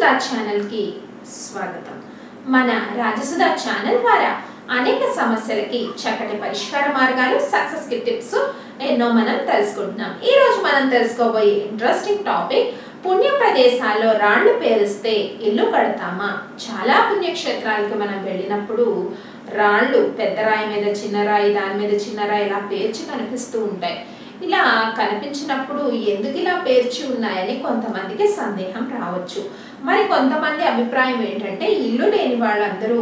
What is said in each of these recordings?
Rajasudha channel కి స్వాగతం। మన రాజసుధా ఛానల్ ద్వారా అనేక సమస్యలకి చక్కటి పరిష్కార మార్గాలు సక్సెస్ కి టిప్స్ ఎన్నో మనం తెలుసుకుంటున్నాం। ఈ రోజు మనం తెలుసుకోబోయే ఇంట్రెస్టింగ్ టాపిక్ పుణ్య ప్రదేశాల్లో రాళ్ళు పేరిస్తే ఇల్లు కడతామా। చాలా పుణ్యక్షేత్రాలకు మనం వెళ్ళినప్పుడు రాళ్ళు పెద్ద రాయి మీద చిన్న రాయి దాని మీద చిన్న రాయి ఇలా పేర్చి కనిపిస్తూ ఉంటాయి। ఇలా కనిపించినప్పుడు ఎందుకు ఇలా పేర్చి ఉన్నాయని కొంతమందికి సందేహం రావచ్చు। మరి కొంతమంది అభిప్రాయం ఏంటంటే ఇల్లు లేని వాళ్ళందరూ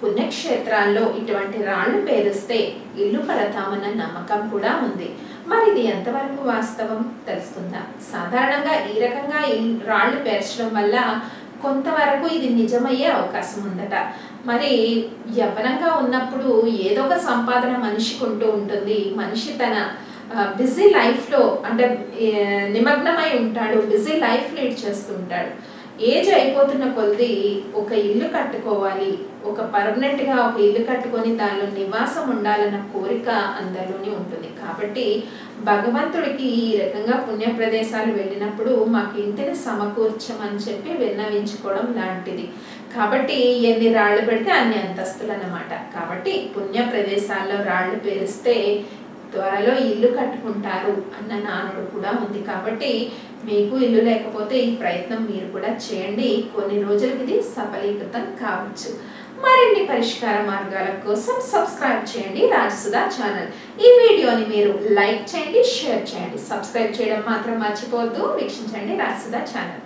పుణ్యక్షేత్రాల్లో ఇటువంటి రాళ్ళు పేరిస్తే ఇల్లు కడతామన్న నమ్మకం కూడా ఉంది। మరి ఇది ఎంతవరకు వాస్తవం తెలుసుకుందాం। సాధారణంగా ఈ రకంగా రాళ్ళు పేర్చడం వల్ల కొంతవరకు ఇది నిజమయ్యే అవకాశం ఉందట। మరి యవ్వనంగా ఉన్నప్పుడు ఏదో ఒక సంపాదన మనిషికి ఉంటూ ఉంటుంది। మనిషి తన బిజీ లైఫ్లో అంటే నిమగ్నమై ఉంటాడు, బిజీ లైఫ్ లీడ్ చేస్తూ ఉంటాడు। ఏజ్ అయిపోతున్న కొద్ది ఒక ఇల్లు కట్టుకోవాలి, ఒక పర్మనెంట్గా ఒక ఇల్లు కట్టుకొని దానిలో నివాసం ఉండాలన్న కోరిక అందరిలోనే ఉంటుంది। కాబట్టి భగవంతుడికి ఈ రకంగా పుణ్య ప్రదేశాలు వెళ్ళినప్పుడు మాకు ఇంటిని సమకూర్చమని చెప్పి విన్నవించుకోవడం లాంటిది। కాబట్టి ఎన్ని రాళ్ళు పెడితే అన్ని అంతస్తులు అన్నమాట। కాబట్టి పుణ్య ప్రదేశాల్లో రాళ్ళు పేరిస్తే త్వరలో ఇల్లు కట్టుకుంటారు అన్న నానుడు కూడా ఉంది। కాబట్టి మీకు ఇల్లు లేకపోతే ఈ ప్రయత్నం మీరు కూడా చేయండి, కొన్ని రోజులకి ఇది సఫలీకృతం కావచ్చు। మరిన్ని పరిష్కార మార్గాల కోసం సబ్స్క్రైబ్ చేయండి రాజసుధా ఛానల్। ఈ వీడియోని మీరు లైక్ చేయండి, షేర్ చేయండి, సబ్స్క్రైబ్ చేయడం మాత్రం మర్చిపోవద్దు। వీక్షించండి రాజసుధా ఛానల్।